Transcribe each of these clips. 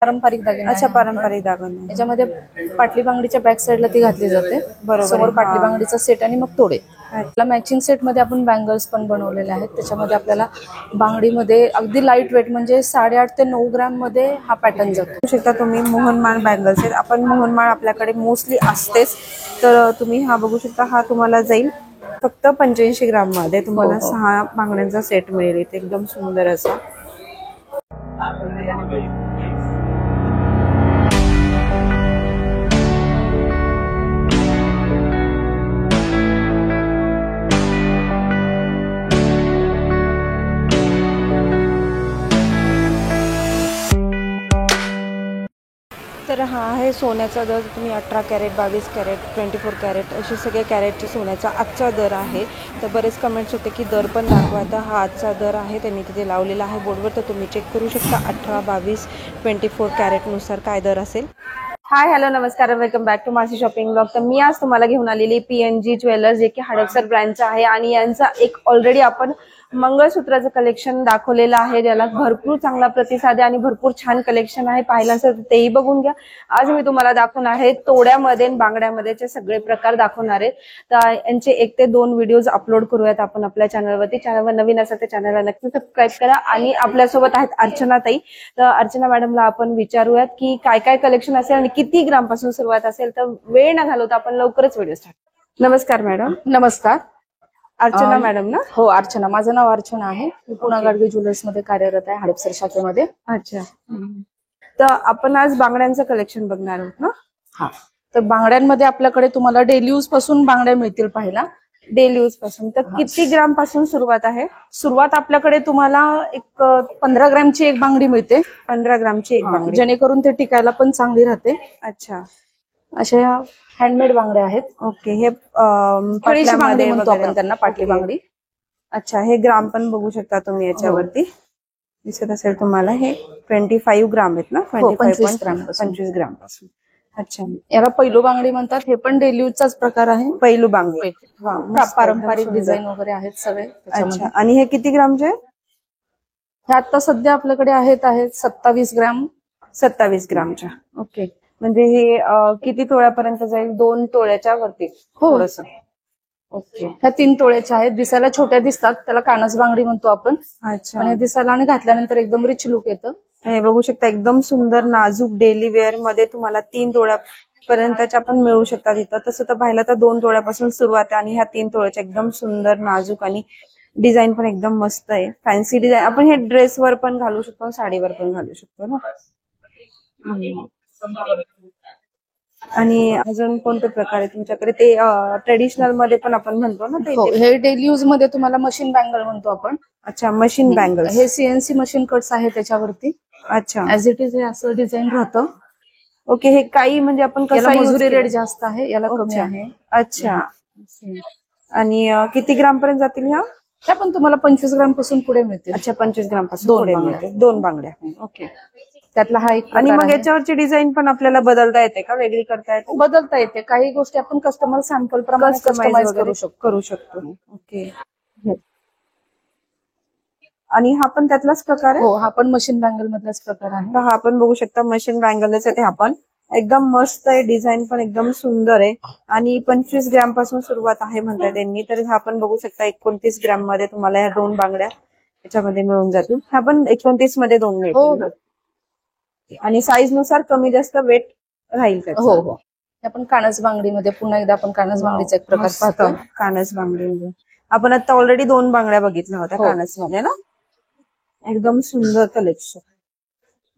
पारंपरिक दागिने. अच्छा, पारंपरिक दागिने. याच्यामध्ये पाटली बांगडीच्या बॅक साईडला ती घातली जाते. बरोबर. समोर पाटली बांगडीचा सेट आणि मग तोडे. आपला मॅचिंग सेट मध्ये आपण बँगल्स पण बनवलेले आहेत. त्याच्यामध्ये आपल्याला बांगडीमध्ये अगदी लाईट वेट म्हणजे 8.5 ते 9 ग्रॅम मध्ये हा पॅटर्न जातो. शकता तुम्ही मोहनमाळ बँगल्स आहेत. आपण मोहनमाळ आपल्याकडे मोस्टली असतेच, तर तुम्ही हा बघू शकता. हा तुम्हाला जाईल फक्त 85 ग्राम मध्ये. तुम्हाला 6 बांगड्यांचा सेट मिळेल. इथे एकदम सुंदर असा. तर हा आहे सोन्याचा दर. तुम्ही 18 कॅरेट, 22 कॅरेट, 24 कॅरेट असे सगळे कॅरेटचे सोन्याचा आजचा दर आहे. तर बरेच कमेंट्स होते की दर पण दाखवा. तर हा आजचा दर आहे, त्यांनी तिथे लावलेला आहे बोर्डवर, तर तुम्ही चेक करू शकता. 18, 22, 24 कॅरेटनुसार काय दर असेल. हाय, हॅलो, नमस्कार, वेलकम बॅक टू मासी शॉपिंग ब्लॉग. तर मी आज तुम्हाला घेऊन आलेली PNG ज्वेलर्स, जे की हडपसर ब्रँडचं आहे. आणि यांचा एक ऑलरेडी आपण मंगळसूत्राचं कलेक्शन दाखवलेलं आहे, ज्याला भरपूर चांगला प्रतिसाद आहे आणि भरपूर छान कलेक्शन आहे. पाहिलं असेल तर तेही बघून घ्या. आज मी तुम्हाला दाखवणार आहे तोड्यामध्ये बांगड्यामध्येचे सगळे प्रकार दाखवणार आहे. तर यांचे 1 ते 2 व्हिडिओज अपलोड करूयात आपण आपल्या चॅनलवरती. चॅनलवर नवीन असेल तर चॅनलला नक्की सबस्क्राईब करा. आणि आपल्यासोबत आहेत अर्चना ताई. तर अर्चना मॅडमला आपण विचारूयात की काय काय कलेक्शन असेल आणि किती ग्राम पासून सुरुवात असेल. तर वेळ न घालवता आपण लवकरच व्हिडिओ स्टार्ट. नमस्कार मॅडम. नमस्कार. अर्चना मॅडम ना? हो, अर्चना. माझं नाव अर्चना आहे. मी पुणा गाडगे ज्वेलर्स मध्ये कार्यरत आहे, हडपसर शाखेमध्ये. अच्छा. तर आपण आज बांगड्यांचं कलेक्शन बघणार आहोत ना? हा. तर बांगड्यांमध्ये आपल्याकडे तुम्हाला डेली यूज पासून बांगड्या मिळतील पाहायला. डेली यूज पासून. तर किती ग्राम पासून सुरुवात आहे? सुरुवात आपल्याकडे तुम्हाला एक 15 ग्रॅमची एक बांगडी मिळते. 15 ग्रामची एक बांगडी, जेणेकरून ते टिकायला पण चांगली राहते. अच्छा. अशा हँडमेड बांगड्या आहेत. ओके. हे बांगडी म्हणतो आपण त्यांना, पाटली बांगडी. अच्छा. हे ग्राम पण बघू शकता तुम्ही याच्यावरती दिसत असेल तुम्हाला. हे 25 ग्राम आहेत ना? 25 ग्राम पासून. अच्छा. याला पैलू बांगडी म्हणतात. हे पण डेली यूजचाच प्रकार आहे. पैलू बांगडी. पारंपरिक डिझाईन वगैरे आहेत सगळे. अच्छा. आणि हे किती ग्रामचे? हे आता सध्या आपल्याकडे आहेत 27 ग्रॅम. 27 ग्रामच्या. ओके. म्हणजे हे किती तोळ्यापर्यंत जाईल? 2 तोळ्याच्या वरती थोडस. ओके. ह्या 3 तोळ्याच्या आहेत. दिसायला छोट्या दिसतात, त्याला कानस बांगडी म्हणतो आपण. अच्छा. आणि दिसायला आणि घातल्यानंतर एकदम रिच लुक येतं. हे बघू शकता, एकदम सुंदर नाजूक डेली वेअर मध्ये तुम्हाला 3 तोळ्यापर्यंतच्या पण मिळू शकतात इथं. तसं तर पाहिलं तर 2 तोळ्यापासून सुरुवात आहे. आणि ह्या 3 तोळ्याच्या एकदम सुंदर नाजूक आणि डिझाईन पण एकदम मस्त आहे. Fancy design. आपण हे ड्रेसवर पण घालू शकतो, साडीवर पण घालू शकतो ना. आणि अजून कोणते प्रकार आहे तुमच्याकडे? ते ट्रेडिशनल मध्ये पण आपण म्हणतो ना ते? हे डेली यूज मध्ये तुम्हाला मशीन बँगल म्हणतो आपण. अच्छा. Machine bangle. हे CNC मशीन कट्स आहे त्याच्यावरती. अच्छा. ऍज इट इज हे असं डिझाईन राहतं. ओके. हे काही म्हणजे आपण कसं, मजुरी रेट जास्त आहे, याला कमी आहे. अच्छा. आणि किती ग्राम पर्यंत जातील ह्या? त्या पण तुम्हाला 25 ग्राम पासून पुढे मिळतील. अच्छा. 25 ग्राम पासून पुढे मिळतील. 2 बांगड्या. ओके. त्यातला हा एक. आणि मग याच्यावरची डिझाईन पण आपल्याला बदलता येते का? वेगळी करता येते? बदलता येते. काही गोष्टी आपण कस्टमर सॅम्पल प्रमाणे कस्टमाइज करू शकतो. ओके. आणि हा पण त्यातलाच प्रकार आहे? हो, हा पण मशीन बँगल मधलाच प्रकार आहे. हा पण बघू शकता मशीन बँगलच आहे. हा पण एकदम मस्त आहे. डिझाईन पण एकदम सुंदर आहे. आणि 25 ग्रॅम पासून सुरुवात आहे म्हणतात त्यांनी. तर हा पण बघू शकता 29 ग्रॅम मध्ये तुम्हाला ह्या 2 बांगड्या याच्यामध्ये मिळून जातील. हा पण 29 मध्ये 2 मिळतील. आणि साईज नुसार कमी जास्त वेट राहील त्याचं. हो हो. आपण कानस बांगडीमध्ये पुन्हा एकदा आपण कानस बांगडीचा एक प्रकार पाहतो. कानस बांगडीमध्ये आपण आता ऑलरेडी 2 बांगड्या बघितल्या होत्या कानस मध्ये ना. एकदम सुंदर कलेक्शन,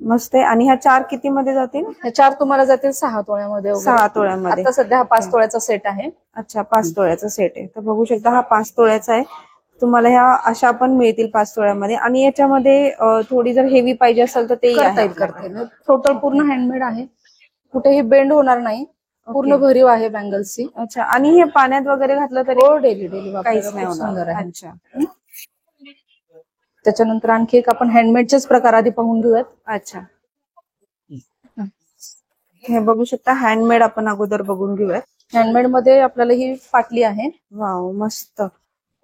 मस्त आहे. आणि ह्या 4 किती मध्ये जातील? ह्या 4 तुम्हाला जातील 6 तोळ्यामध्ये. 6 तोळ्यामध्ये. आता सध्या हा 5 तोळ्याचा सेट आहे. अच्छा. 5 तोळ्याचा सेट आहे. तर बघू शकता हा 5 तोळ्याचा आहे. तुम्हाला ह्या अशा पण मिळतील 5 तोळ्यामध्ये. आणि याच्यामध्ये थोडी जर हेवी पाहिजे असेल तर ते करता येईल. टोटल पूर्ण हँडमेड आहे, कुठेही बेंड होणार नाही, पूर्ण भरीव आहे बँगल्सची. अच्छा. आणि हे पाण्यात वगैरे घातलं तरी डेली काहीच नाही होणार. अच्छा. त्याच्यानंतर आणखी एक आपण हँडमेडचेच प्रकार आधी पाहून घेऊयात. अच्छा. हे बघू शकता हँडमेड आपण अगोदर बघून घेऊयात. हँडमेड मध्ये आपल्याला ही पाटली आहे. वाव, मस्त.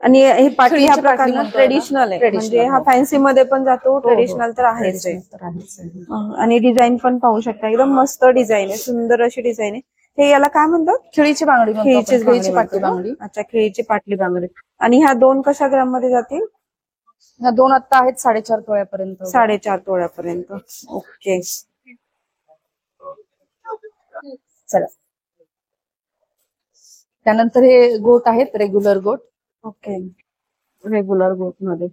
आणि हे पाटली ह्या खिळीची पाटली प्रकारनं म्हणतो ट्रेडिशनल आहे, Traditional, म्हणजे हा हो. फॅन्सी मध्ये पण जातो, ट्रेडिशनल तर आहेच आहे. Traditional तर आहेच आहे. आणि डिझाईन पण पाहू शकता, एकदम मस्त डिझाईन आहे, सुंदर अशी डिझाईन आहे. हे याला काय म्हणतात? खिळीची बांगडी म्हणतो आपण, खिळीचीच खिळीची बांगडी पाटली म्हणतो बांगडी. का? अच्छा, खिळीची पाटली बांगडी. आणि ह्या 2 कशा ग्राम मध्ये जातील? ह्या 2 आता आहेत 4.5 तोळ्यापर्यंत. 4.5 तोळ्यापर्यंत. ओके. चला, त्यानंतर हे गोट आहेत, रेग्युलर गोट. ओके, रेग्युलर गोट मध्ये.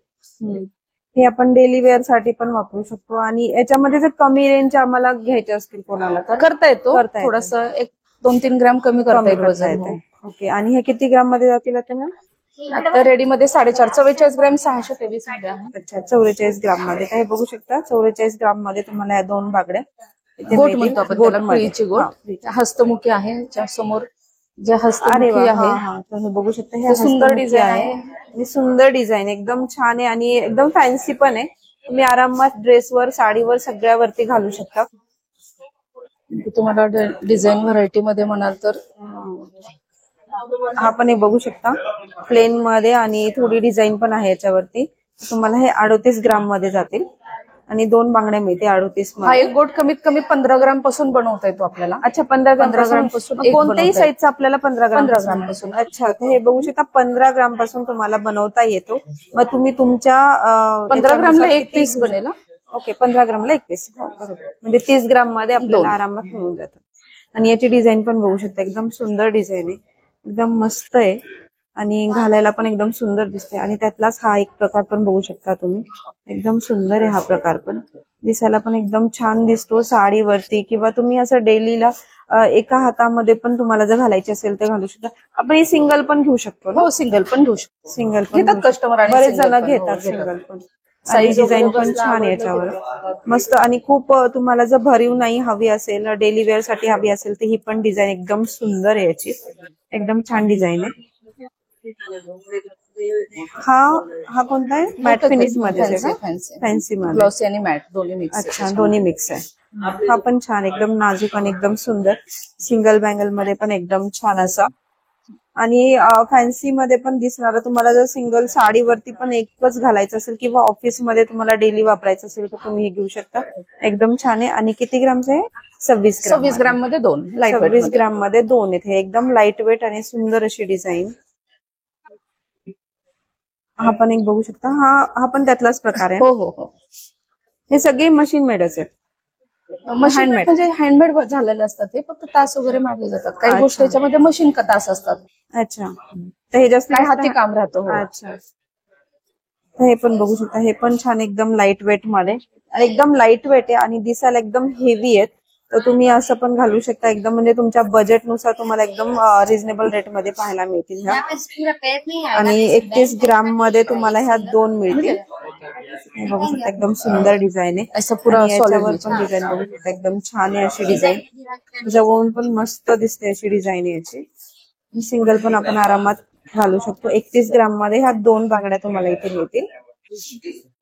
हे आपण डेली वेअर साठी पण वापरू शकतो. आणि याच्यामध्ये जर कमी रेंज आम्हाला घ्यायचे असतील कोणाला तर करता येतो, करता येतो. थोडस 1-2-3 ग्रॅम कमी करता येईल वजन. हो. ओके. आणि हे किती ग्राम मध्ये जातील आता मॅम? आता रेडी मध्ये 4.5 44 ग्रॅम 623 मध्ये आहे. अच्छा, 44 ग्राम मध्ये. हे बघू शकता, 44 ग्राम मध्ये तुम्हाला या 2 बागड्या इथे गोट मिळतील. म्हणतो आपण गोट त्याला, मध्ये. खिळीची हा, गोट. हस्तमुखी आहे, ज्या समोर ज्या अरे हस्तमुखी वा, आहे. हा हा. तुम्ही बघू शकता, हे ते सुंदर हस्तमुखी डिझाईन आहे. आहे. आणि सुंदर डिझाईन, एकदम छान आहे आणि एकदम फॅन्सी पण आहे. तुम्ही आरामात ड्रेसवर, साडीवर, सगळ्यावरती घालू शकता. तुम्हाला डिझाईन व्हरायटी मध्ये म्हणाल तर हा पण हे बघू शकता, प्लेन मध्ये आणि थोडी डिझाईन पण आहे याच्यावरती. तुम्हाला हे 38 ग्राम मध्ये जातील आणि 2 बांगड्या मिळते 38 हा मध्ये. एक गोट कमीत कमी 15 ग्राम पासून बनवता येतो आपल्याला. अच्छा, 15 ग्राम 15 ग्राम पासून एक कोणत्याही बनवता येतो. साईजचा आपल्याला 15 ग्राम 15 ग्राम पासून. अच्छा, तर हे बघू शकता, 15 ग्राम पासून तुम्हाला बनवता येतो. मग तुम्ही तुमच्या 15 ग्रामला एक किती पीस घेऊ बनेल. ओके, 15 ग्रामला 1 पीस. म्हणजे 30 ग्राम मध्ये आपल्याला आरामात मिळून जातं. आणि याची डिझाईन पण बघू शकता, एकदम सुंदर डिझाईन आहे, एकदम मस्त आहे आणि घालायला पण एकदम सुंदर दिसते. आणि त्यातलाच हा एक प्रकार पण बघू शकता तुम्ही, एकदम सुंदर आहे हा प्रकार पण. दिसायला पण एकदम छान दिसतो साडीवरती, किंवा तुम्ही असं डेलीला एका हातामध्ये पण तुम्हाला जर घालायची असेल तर घालू शकता. आपण हे सिंगल पण घेऊ शकतो ना? हो, सिंगल पण घेऊ शकतो. सिंगल पण घेतात कस्टमर आणि बरेच single जण पण. घेतात हो, सिंगल पण. Size डिझाईन वगैरे पण बसला, छान आहे आवडलं याच्यावर, मस्त. आणि खूप तुम्हाला जर भरीव नाही हवी असेल, डेली वेअर साठी हवी असेल, तर ही पण डिझाईन एकदम सुंदर आहे याची, एकदम छान डिझाईन आहे. हा कोणता आहे? मॅट फिनिश मध्ये आहे का? फॅन्सी मध्ये. ग्लॉसी आणि मॅट दोन्ही मिक्स. अच्छा, दोन्ही मिक्स आहे. हा पण छान, एकदम नाजूक आणि एकदम सुंदर. सिंगल बँगल मध्ये पण एकदम छान असा. आणि फॅन्सी मध्ये पण दिसणार. तुम्हाला जर सिंगल साडीवरती पण एकच घालायचं असेल, किंवा ऑफिस मध्ये तुम्हाला डेली वापरायचं असेल, तर तुम्ही हे घेऊ शकता. एकदम छान आहे. आणि किती ग्रामचं आहे? 26 ग्राम मध्ये 2. 26 ग्राम मध्ये 2 आहेत. हे एकदम लाईट वेट आणि सुंदर अशी डिझाईन. हा पण एक बघू शकता, हा पण त्यातलाच प्रकार आहे. हो हो हो. हे सगळे मशीन मेडच आहेत. मशीन म्हणजे हँडमेड झालेले असतात. हे फक्त तास वगैरे मारले जातात. काही गोष्टी याच्यामध्ये मशीन का तास असतात. अच्छा, तर हे जास्त काय हाती काम राहतं. अच्छा, तर हे पण बघू शकता, हे पण छान, एकदम लाईट वेट मध्ये आणि एकदम लाईट वेट आहे आणि दिसायला एकदम हेवी आहेत. तर तुम्ही असं पण घालू शकता, एकदम म्हणजे तुमच्या बजेटनुसार तुम्हाला एकदम रिझनेबल रेट मध्ये पाहायला मिळतील ह्या. आणि 31 ग्राम मध्ये तुम्हाला ह्या 2 मिळतील. हे बघू शकता, एकदम सुंदर डिझाईन आहे. असं पुरा याच्यावर पण डिझाईन बघू शकता, एकदम छान आहे अशी डिझाईन. जवळून पण मस्त दिसते अशी डिझाईन आहे याची. सिंगल पण आपण आरामात घालू शकतो. 31 ग्राम मध्ये ह्या 2 बांगड्या तुम्हाला इथे मिळतील.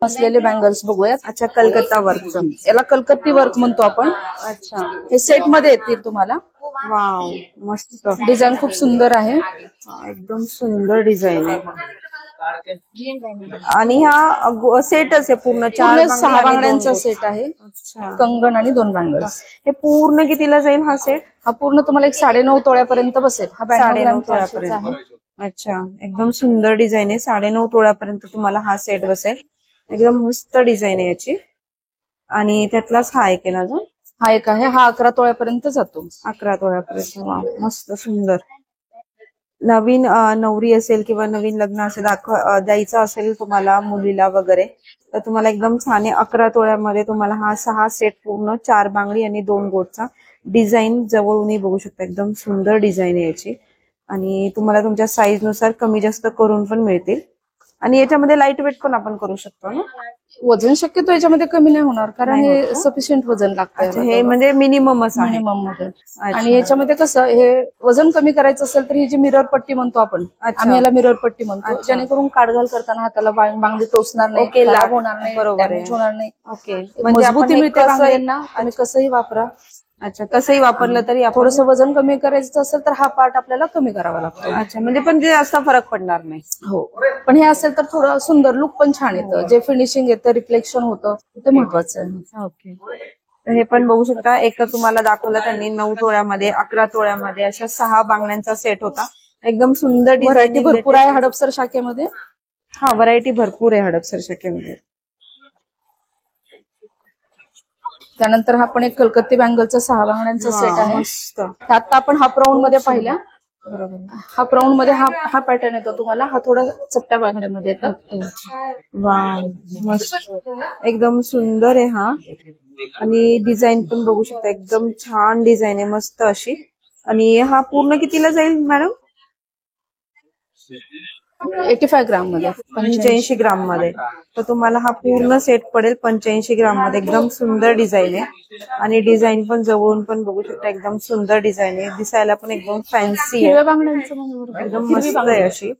असलेले बँगल्स बघूयात. अच्छा, कलकत्ता वर्कचं. याला कलकत्ती वर्क म्हणतो आपण. अच्छा, हे सेट मध्ये येतील तुम्हाला. वाव, मस्त डिझाईन खूप सुंदर आहे. एकदम सुंदर डिझाईन आहे. आणि हा सेटच आहे पूर्ण, 4 6 बांगड्यांचा सेट आहे. अच्छा, कंगन आणि 2 बँगल्स. हे पूर्ण कितीला जाईल हा सेट? हा पूर्ण तुम्हाला एक 9.5 तोळ्यापर्यंत बसेल. हा 9.5 तोळ्यापर्यंत तोळ्यापर्यंत. अच्छा, एकदम सुंदर डिझाईन आहे. 9.5 तोळ्यापर्यंत तुम्हाला हा सेट बसेल. एकदम मस्त डिझाईन आहे याची. आणि त्यातलाच हा एक आहे ना अजून. हा एक आहे. हा 11 तोळ्यापर्यंत जातो. 11 तोळ्यापर्यंत. वा, मस्त सुंदर. नवीन नवरी असेल किंवा नवीन लग्न असेल, द्यायचं असेल तुम्हाला मुलीला वगैरे, तर तुम्हाला एकदम छान आहे. 11 तोळ्यामध्ये तुम्हाला हा 6 सेट पूर्ण, 4 बांगडी आणि 2 गोटचा. डिझाईन जवळूनही बघू शकता, एकदम सुंदर डिझाईन आहे याची. आणि तुम्हाला तुमच्या साईज नुसार कमी जास्त करून पण मिळतील. आणि याच्यामध्ये लाईट वेट पण आपण करू शकतो ना. वजन शक्यतो याच्यामध्ये कमी नाही होणार, कारण हे सफिशियंट वजन लागतं. हे म्हणजे मिनिममच आहे. मिनिमम मध्ये. आणि याच्यामध्ये कसं, हे वजन कमी करायचं असेल तर ही जी मिरर पट्टी म्हणतो आपण, आम्ही याला मिरर पट्टी म्हणतो, जेणेकरून काढघाल करताना हाताला बांगडी टोचणार नाही, खराब होणार नाही, बरोबर डॅमेज होणार नाही. ओके, मजबूती मिळते बांगड्यांना. आणि कसंही वापरा, अच्छा, कसंही वापरलं तरी आपण थोडंसं वजन कमी करायचं असेल तर हा पार्ट आपल्याला कमी करावा लागतो. अच्छा, म्हणजे पण ते जास्त फरक पडणार नाही. हो, पण हे असेल तर थोडं सुंदर लुक पण छान येतं. जे फिनिशिंग येतं, रिफ्लेक्शन होतं, ते महत्वाचं आहे. ओके. तर हे पण बघू शकता, एक तुम्हाला दाखवलं त्यांनी 9 तोळ्यामध्ये, 11 तोळ्यामध्ये अशा 6 बांगड्यांचा सेट होता. एकदम सुंदर व्हरायटी डिझाईन भरपूर आहे हडपसर शाखेमध्ये. हा, व्हरायटी भरपूर आहे हडपसर शाखेमध्ये. त्यानंतर हा पण एक कलकत्ती बँगलचा 6 बांगड्यांचा सेट आहे. मस्त. आता आपण हाफ राऊंड मध्ये पाहिल्या. बरोबर. हाफ राऊंड मध्ये हा पॅटर्न येतो तुम्हाला. हा थोडा चपट्या बांगड्यामध्ये येतात. वाव, मस्त, एकदम सुंदर आहे हा. आणि डिझाईन पण बघू शकता, एकदम छान डिझाईन आहे, मस्त अशी. आणि हा पूर्ण कितीला जाईल मॅडम? 85 ग्राम मध्ये, 85 ग्राम मध्ये. तर तुम्हाला हा पूर्ण सेट पडेल 85 ग्राम मध्ये. एकदम सुंदर डिझाईन आहे आणि डिझाईन पण जवळून पण बघू शकता, एकदम सुंदर डिझाईन आहे. दिसायला पण एकदम फॅन्सी आहे, हिरव्या बांगड्यांचं एकदम मस्त आहे अशी.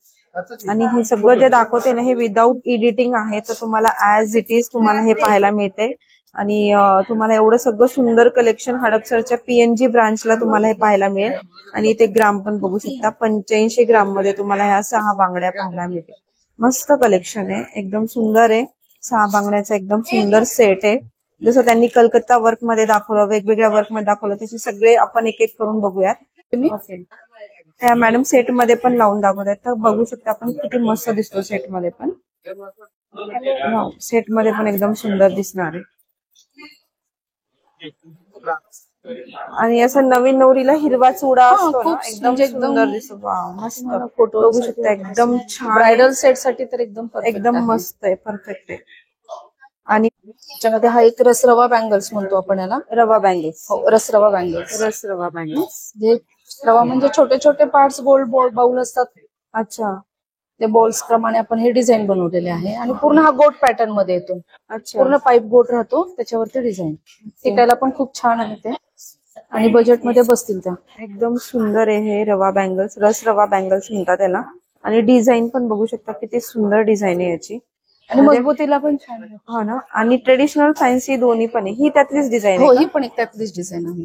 आणि हे सगळं जे दाखवते ना, हे विदाऊट एडिटिंग आहे. तर तुम्हाला ऍज इट इज तुम्हाला हे पाहायला मिळते. आणि तुम्हाला एवढं सगळं सुंदर कलेक्शन हडपसरच्या पीएनजी ब्रांचला तुम्हाला हे पाहायला मिळेल. आणि ते ग्राम पण बघू शकता, 85 ग्राम मध्ये तुम्हाला ह्या 6 बांगड्या पाहायला मिळतील. मस्त कलेक्शन आहे, एकदम सुंदर आहे. 6 बांगड्याचा एकदम सुंदर सेट आहे. जसं त्यांनी कलकत्ता वर्क मध्ये दाखवलं, वेगवेगळ्या वर्क मध्ये दाखवलं, तसे सगळे आपण एक एक करून बघूयात. ओके. त्या मॅडम सेट मध्ये पण लावून दाखवतात, तर बघू शकता आपण किती मस्त दिसतो सेट मध्ये पण. सेट मध्ये पण एकदम सुंदर दिसणार आहे. आणि असं नवीन नवरीला हिरवा चुडा असतो ना, एकदम सुंदर दिसतो. वाव, मस्त. फोटो बघू शकता, एकदम छान, ब्रायडल सेट साठी तर एकदम एकदम मस्त आहे, परफेक्ट आहे. आणि त्याच्यामध्ये हा एक रसरवा बँगल्स म्हणतो आपण याला. रवा बँगल्स. हो, रसरवा बँगल्स. रवा बँगल्स. जे रवा म्हणजे छोटे छोटे पार्ट्स, गोल्ड बाउल असतात. अच्छा. ते बॉल्स प्रमाणे आपण हे डिझाईन बनवलेले आहे. आणि पूर्ण हा गोट पॅटर्न मध्ये येतो. अच्छा. पूर्ण पाईप गोट राहतो, त्याच्यावरती डिझाईन. टिकायला पण खूप छान आहे ते, आणि बजेट मध्ये बसतील त्या. एकदम सुंदर आहे हे रवा बँगल्स, रवा बँगल्स म्हणतात त्याला. आणि डिझाईन पण बघू शकता, किती सुंदर डिझाईन आहे याची. आणि मजबूतीला पण छान आहे. हा ना. आणि ट्रेडिशनल फॅन्सी दोन्ही पण आहे. ही त्यातलीच डिझाईन हो, आहे. ही पण एक त्यातलीच डिझाईन आहे.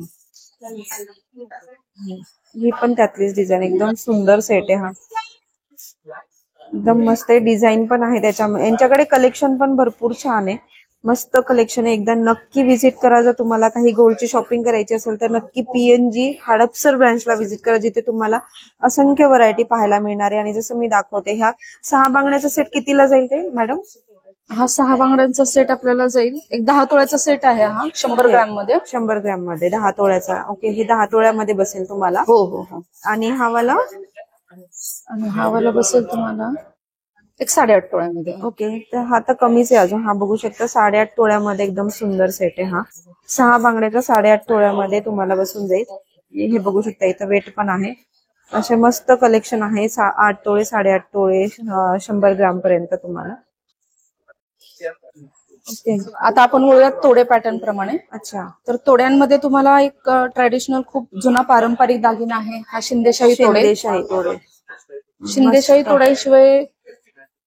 ही पण त्यातलीच डिझाईन, एकदम सुंदर सेट आहे हा. एकदम मस्त आहे, डिझाईन पण आहे त्याच्यामध्ये. यांच्याकडे कलेक्शन पण भरपूर छान आहे, मस्त कलेक्शन आहे. एकदा नक्की व्हिजिट करा. जर तुम्हाला काही गोल्डची शॉपिंग करायची असेल तर नक्की पीएनजी हडपसर ब्रांचला व्हिजिट करा, जिथे तुम्हाला असंख्य व्हरायटी पाहायला मिळणार आहे. आणि जसं मी दाखवते, ह्या 6 बांगड्याचा सेट कितीला जाईल ते मॅडम? हा 6 बांगड्यांचा सेट आपल्याला जाईल एक 10 तोळ्याचा सेट आहे हा, 100 ग्रॅम मध्ये. 100 ग्रॅम मध्ये 10 तोळ्याचा. ओके, हे 10 तोळ्यामध्ये बसेल तुम्हाला. हो हो हो. आणि हा वाला? आणि हा वाला बसेल तुम्हाला एक 8.5 तोळ्यामध्ये. ओके, तर हा तर कमीच आहे अजून. हा बघू शकता 8.5 तोळ्यामध्ये एकदम सुंदर सेट आहे हा. 6 बांगड्याचा 8.5 तोळ्यामध्ये तुम्हाला बसून जाईल. हे बघू शकता, इथं वेट पण आहे. असे मस्त कलेक्शन आहे. 8 तोळे, 8.5 तोळे, 100 ग्राम पर्यंत तुम्हाला. आता आपण बोलूयात तोडे पॅटर्न प्रमाणे. अच्छा. तर तोड्यांमध्ये तुम्हाला एक ट्रॅडिशनल खूप जुना पारंपरिक दागिना आहे हा शिंदेशाही तोडे. शिंदेशाही तोड्याशिवाय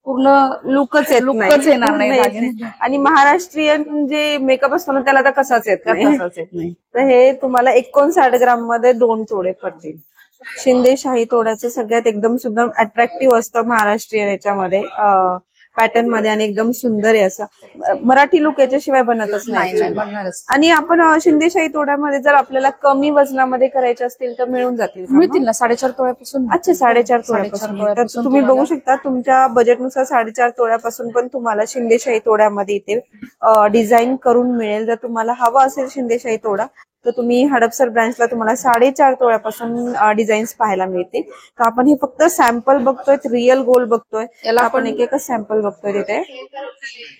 पूर्ण लुकच येणार नाही. आणि महाराष्ट्रीयन जे मेकअप असतो ना, त्याला तर कसाच येत नाही. तर हे तुम्हाला 59 ग्राम मध्ये 2 तोडे पडतील. शिंदेशाही तोड्याचं सगळ्यात एकदम सुंदर अट्रॅक्टिव्ह असतं महाराष्ट्रीयन याच्यामध्ये पॅटर्न मध्ये. आणि एकदम सुंदर आहे असं. मराठी लुक याच्याशिवाय बनतच नाही. आणि आपण शिंदेशाही तोड्यामध्ये जर आपल्याला कमी वजनामध्ये करायचे असतील तर मिळून जातील, मिळतील ना 4.5 तोळ्यापासून. अच्छा, 4.5 तोळ्यापासून. तर तुम्ही बघू शकता, तुमच्या बजेटनुसार 4.5 तोळ्यापासून पण तुम्हाला शिंदेशाही तोड्यामध्ये इथे डिझाईन करून मिळेल. जर तुम्हाला हवा असेल शिंदेशाही तोडा तर तुम्ही हडपसर ब्रांचला तुम्हाला 4.5 तोळ्यापासून डिझाईन्स पाहायला मिळतील. तर आपण हे फक्त सॅम्पल बघतोय, रिअल गोल्ड बघतोय. याला आपण एक एकच सॅम्पल बघतोय तिथे.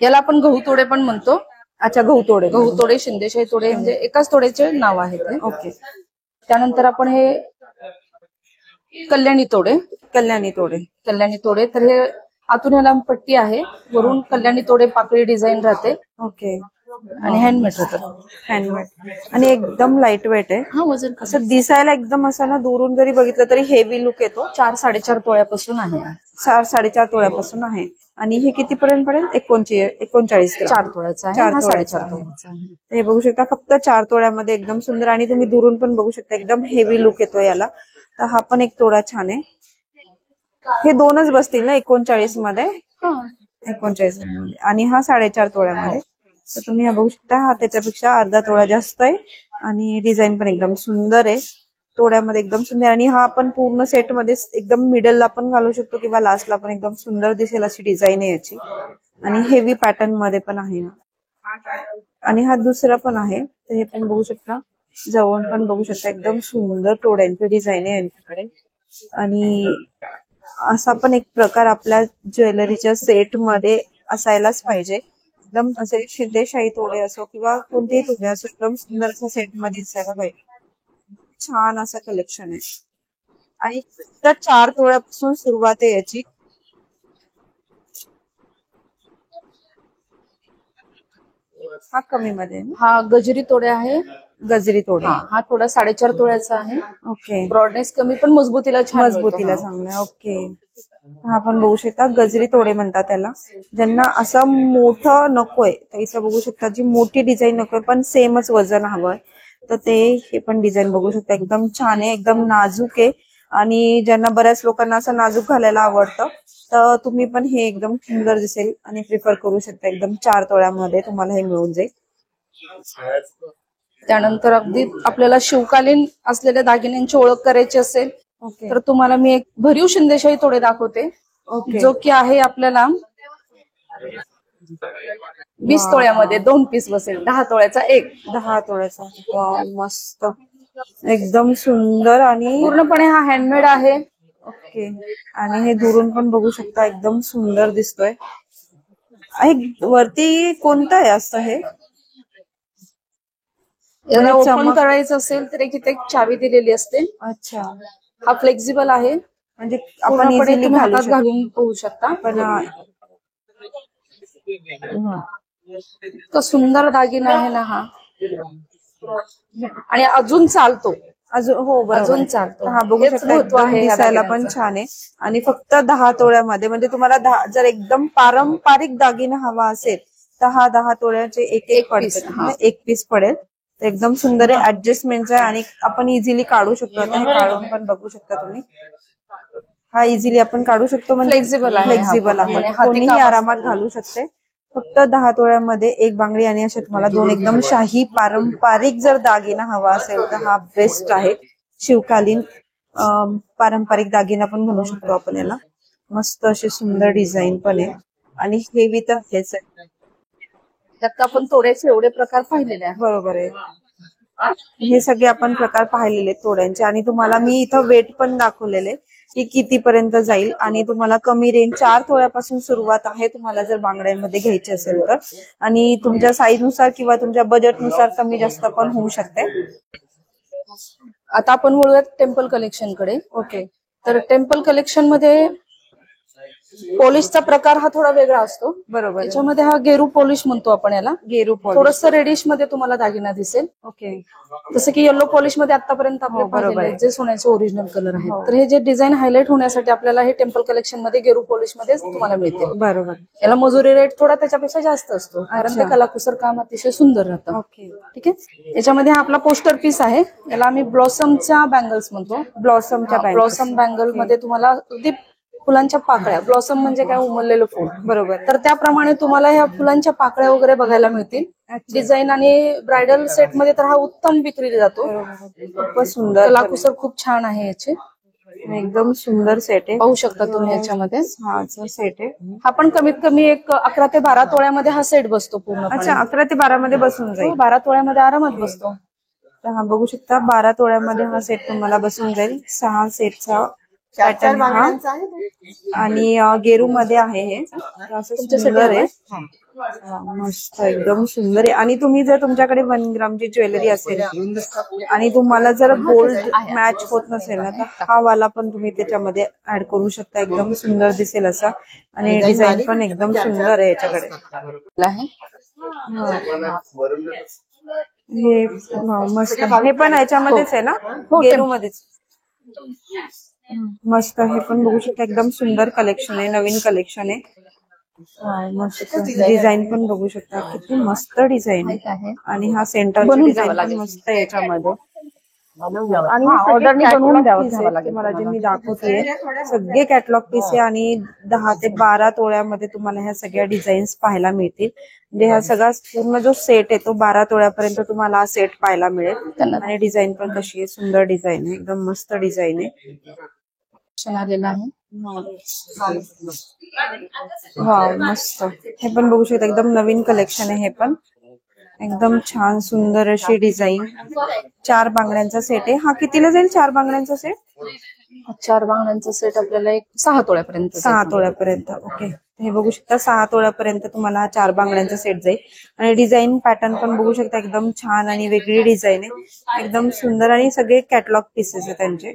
याला आपण गहू तोडे पण म्हणतो. अच्छा, गहू तोडे, शिंदेशाही तोडे म्हणजे एकाच तोड्याचे नाव आहे ते. ओके. त्यानंतर आपण हे कल्याणी तोडे. तर हे आतून याला पट्टी आहे, वरून कल्याणी तोडे पाकळी डिझाईन राहते. ओके. आणि हँडमेड होतात. हँडमेड आणि एकदम लाईट वेट आहे. हा वजन असं दिसायला एकदम असं ना दुरून जरी बघितलं तरी हेवी लुक येतो. 4-4.5 तोळ्यापासून आहे. 4-4.5 तोळ्यापासून आहे. आणि हे किती पर्यंत पडेल? 39 ग्राम. 4 तोळ्याचा आहे. 4 हा तोळ्याचा 4.5 आहे. तोळ्याचा आहे. हे बघू शकता फक्त 4 तोळ्यामध्ये एकदम सुंदर आणि तुम्ही दुरून पण बघू शकता एकदम हेवी लुक येतो याला. तर हा पण एक तोळा छान आहे. हे दोनच बसतील ना 39 मध्ये? 39 मध्ये. आणि हा 4.5 तोळ्यामध्ये. तर तुम्ही हा बघू शकता हा त्याच्यापेक्षा अर्धा तोळा जास्त आहे आणि डिझाईन पण एकदम सुंदर आहे. तोड्यामध्ये एकदम सुंदर आणि हा आपण पूर्ण सेट मध्ये एकदम मिडलला पण घालू शकतो किंवा लास्टला पण एकदम सुंदर दिसेल अशी डिझाईन आहे याची. आणि हेवी पॅटर्न मध्ये पण आहे. आणि हा दुसरा पण आहे. तर हे पण बघू शकता. जवळ पण बघू शकता एकदम सुंदर तोड्यांची डिझाईन आहे यांच्याकडे. आणि असा पण एक प्रकार आपल्या ज्वेलरीच्या सेट मध्ये असायलाच पाहिजे. एकदम असे शिंदेशाही तोडे असो किंवा कोणतेही तोडे असो एकदम सुंदर असा सेट मध्ये दिसायला पाहिजे. छान असं कलेक्शन आहे. आणि फक्त 4 तोळ्यापासून सुरुवात आहे याची. हा कमी मध्ये हा गजरी तोडे आहे. गजरी तोडे. हा थोडा 4.5 तोळ्याचा आहे. ओके. ब्रॉडनेस कमी पण मजबूतीला छान मजबूतीला चांगलं आहे. ओके. हा पण बघू शकता गजरी तोडे म्हणतात त्याला. ज्यांना असं मोठं नकोय तर इथं बघू शकता जी मोठी डिझाईन नकोय पण सेमच वजन हवंय तर ते हे पण डिझाईन बघू शकता एकदम छान आहे एकदम नाजूक आहे. आणि ज्यांना बऱ्याच लोकांना असं नाजूक घालायला आवडतं तर तुम्ही पण हे एकदम सुंदर दिसेल आणि प्रिफर करू शकता. एकदम 4 तोळ्यामध्ये तुम्हाला हे मिळून जाईल. त्यानंतर अगदी आपल्याला शिवकालीन असलेल्या दागिन्यांची ओळख करायची असेल ओके. तर तुम्हाला मी एक भरीव शिंदेशाही तोडे दाखवते. ओके. जो की आहे आपल्याला 20 तोळ्यामध्ये 2 पीस बसेल. 10 तोळ्याचा एक. 10 तोळ्याचा. वाव मस्त एकदम सुंदर आणि पूर्णपणे हा हँडमेड आहे. ओके. आणि हे दुरून पण बघू शकता एकदम सुंदर दिसतोय. वरती कोणतं आहे असं हे? याला ओपन करायचं असेल तर एक इथे चावी दिलेली असते. अच्छा. हा फ्लेक्झिबल आहे म्हणजे आपण पूर्णपणे इझिली तुम्ही घालू हातात शकतो. घालून पोहू शकता. पण इतका सुंदर दागिना आहे ना हा. आणि अजून चालतो. अजून हो बरोबर अजून चालतो. हा बघू हेच शकता महत्व एकदम आहे या दिसायला पण दागिन्यांचं. छान आहे. आणि फक्त 10 तोळ्यामध्ये म्हणजे तुम्हाला जर एकदम पारंपरिक दागिना हवा असेल तर हा 10 तोळ्याचे एक पडतात. एक पीस पडेल. एकदम सुंदर आहे. ऍडजस्टमेंटचा आहे आणि आपण इझिली काढू शकतो. आता हे काढून पण बघू शकता तुम्ही. हा इझिली आपण काढू शकतो म्हणजे फ्लेक्झिबल आहे. फ्लेक्झिबल आहे. कोणीही आरामात घालू शकते. फक्त 10 तोळ्यामध्ये एक बांगडी आणि अशा तुम्हाला 2 एकदम शाही पारंपरिक जर दागिना हवा असेल तर हा बेस्ट आहे. शिवकालीन पारंपरिक दागिना पण म्हणू शकतो आपण याला. मस्त अशी सुंदर डिझाईन पण आहे आणि हेवी तर हेच आहे. त्यात आपण तोड्याचे एवढे प्रकार पाहिलेले आहेत. बरोबर आहे. हे सगळे आपण प्रकार पाहिलेले तोड्यांचे आणि तुम्हाला मी इथं वेट पण दाखवलेले की कितीपर्यंत जाईल आणि तुम्हाला कमी रेंज 4 तोळ्यापासून सुरुवात आहे तुम्हाला जर बांगड्यांमध्ये घ्यायची असेल तर. आणि तुमच्या साईज नुसार किंवा तुमच्या बजेटनुसार कमी जास्त पण होऊ शकते. आता आपण वळूयात टेम्पल कलेक्शन कडे. ओके. तर टेम्पल कलेक्शन मध्ये पॉलिशचा प्रकार हा थोडा वेगळा असतो. बरोबर. त्याच्यामध्ये हा गेरू पॉलिश म्हणतो आपण याला. गेरू पॉलिश. थोडस रेडिश मध्ये तुम्हाला दागिना दिसेल. ओके. जसं की येलो पॉलिश मध्ये आतापर्यंत आपले पाहिलेले जे सोन्याचे ओरिजिनल कलर आहेत तर हे जे डिझाईन हायलाइट होण्यासाठी आपल्याला हे टेम्पल कलेक्शन मध्ये गेरू पॉलिश मध्ये तुम्हाला मिळते. बरोबर. याला मजुरी रेट थोडा त्याच्यापेक्षा जास्त असतो कारण ते कलाकुसर काम अतिशय सुंदर राहतं. ओके. ठीक आहे. याच्यामध्ये हा आपला पोस्टर पीस आहे. याला आम्ही ब्लॉसमच्या बँगल्स म्हणतो. ब्लॉसम बँगल मध्ये तुम्हाला अगदी फुलांच्या पाकळ्या. ब्लॉसम म्हणजे काय? उमललेलं फुल. बरोबर. तर त्याप्रमाणे तुम्हाला ह्या फुलांच्या पाकळ्या वगैरे बघायला मिळतील. डिझाईन आणि ब्रायडल सेट मध्ये तर हा उत्तम विक्रीला जातो. खूपच सुंदर. कलाकुसर खूप छान आहे याचे. एकदम सुंदर सेट आहे. पाहू शकता तुम्ही याच्यामध्ये. हा सेट आहे. हा पण कमीत कमी एक 11 ते 12 तोळ्यामध्ये हा सेट बसतो पूर्ण. अच्छा 11 ते 12 मध्ये बसून जाईल. 12 तोळ्यामध्ये आरामात बसतो. तर हा बघू शकता 12 तोळ्यामध्ये हा सेट तुम्हाला बसून जाईल. 6 सेटचा पॅटर्न हा आणि गेरू मध्ये आहे हे. असं सुंदर आहे. मस्त एकदम सुंदर आहे. आणि तुम्ही जर तुमच्याकडे 1 ग्रामची ज्वेलरी असेल आणि तुम्हाला जर गोल्ड मॅच होत नसेल ना तर हा वाला पण तुम्ही त्याच्यामध्ये ऍड करू शकता. एकदम सुंदर दिसेल असा आणि डिझाईन पण एकदम सुंदर आहे याच्याकडे. हे मस्त, हे पण ह्याच्यामध्येच आहे ना, गेरू मध्येच. मस्त, हे पण बघू शकता एकदम सुंदर कलेक्शन आहे, नवीन कलेक्शन आहे. मस्त डिझाईन पण बघू शकता, किती मस्त डिझाईन आहे. आणि हा सेंटरचा डिझाईन पण मस्त आहे याच्यामध्ये. आणि ऑर्डरनी बनवून द्यावं तुम्हाला जे मी दाखवते सगळे कॅटलॉग पीस आहे आणि 10 ते 12 तोळ्यामध्ये तुम्हाला ह्या सगळ्या डिझाईन्स पाहायला मिळतील. म्हणजे हा सगळा पूर्ण जो सेट आहे तो 12 तोळ्यापर्यंत तुम्हाला हा सेट पाहायला मिळेल. आणि डिझाईन पण कशी आहे, सुंदर डिझाईन आहे, एकदम मस्त डिझाईन आहे. आलेला आहे. वाव मस्त, हे पण बघू शकता एकदम नवीन कलेक्शन आहे. हे पण एकदम छान सुंदर अशी डिझाईन. 4 बांगड्यांचा सेट आहे. हा कितीला जाईल 4 बांगड्यांचा सेट? 4 बांगड्यांचा सेट आपल्याला एक 6 तोळ्यापर्यंत. 6 तोळ्यापर्यंत. ओके, हे बघू शकता 6 तोळ्यापर्यंत तुम्हाला 4 बांगड्यांचा सेट जाईल. आणि डिझाईन पॅटर्न पण बघू शकता एकदम छान आणि वेगळी डिझाईन आहे, एकदम सुंदर. आणि सगळे कॅटलॉग पीसेस आहे त्यांचे.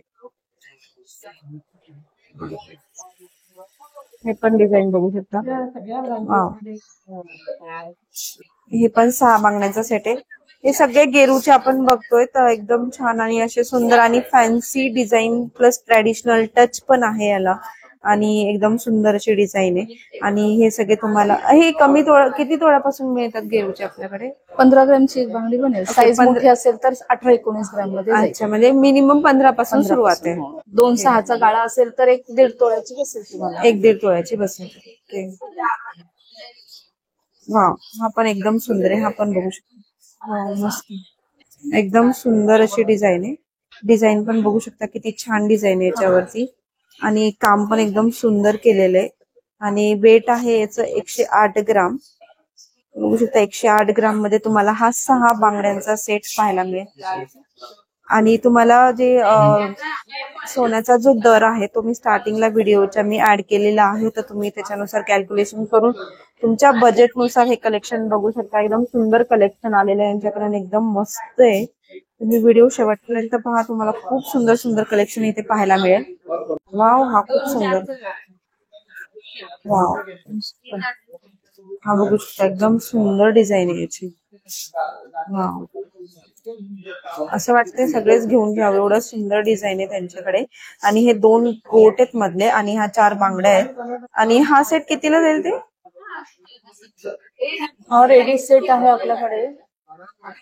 हे पण डिझाईन बघू शकता. हे पण 6 बांगड्यांचा सेट आहे. हे सगळे गेरूचे आपण बघतोय तर एकदम छान आणि असे सुंदर आणि fancy design plus traditional touch पण आहे याला. आणि एकदम सुंदर अशी डिझाईन आहे. आणि हे सगळे तुम्हाला हे कमी किती तोळ्यापासून मिळतात गेरूचे आपल्याकडे? 15 ग्रॅमची एक बांगडी बनेल. साईज मोठी असेल तर 18-19 ग्रॅम मध्ये. अच्छा, म्हणजे मिनिमम 15 पासून सुरुवात आहे. 2-6चा गाळा असेल तर 1-1.5 तोळ्याची बसेल तुम्हाला. 1-1.5 तोळ्याची बसेल. वाव, हा पण एकदम सुंदर आहे. हा पण बघू शकता, मस्त एकदम सुंदर अशी डिझाईन आहे. डिझाईन पण बघू शकता किती छान डिझाईन आहे याच्यावरती. आणि काम पण एकदम सुंदर केलेलं आहे. आणि वेट आहे याचं 108 ग्राम. बघू शकता 108 ग्राम मध्ये तुम्हाला हा 6 बांगड्यांचा सेट पाहायला मिळेल. आणि तुम्हाला जे सोन्याचा जो दर आहे तो मी स्टार्टिंगला व्हिडिओच्या मी ऍड केलेला आहे, तर तुम्ही त्याच्यानुसार कॅल्क्युलेशन करून तुमच्या बजेटनुसार हे कलेक्शन बघू शकता. एकदम सुंदर कलेक्शन आलेलं आहे यांच्याकडे, एकदम मस्त आहे. तुम्ही व्हिडिओ शेवटपर्यंत पहा, तुम्हाला खूप सुंदर सुंदर कलेक्शन इथे पाहायला मिळेल. वाव, हा खूप सुंदर. वाव, हा बघू शकता एकदम सुंदर डिझाईन आहे याची. वाव, असं वाटतंय सगळेच घेऊन घ्यावं, एवढं सुंदर डिझाईन आहे त्यांच्याकडे. आणि हे 2 कोट आहेत मधले आणि ह्या 4 बांगड्या आहेत. आणि हा सेट कितीला जाईल ते? हा रेडी सेट आहे आपल्याकडे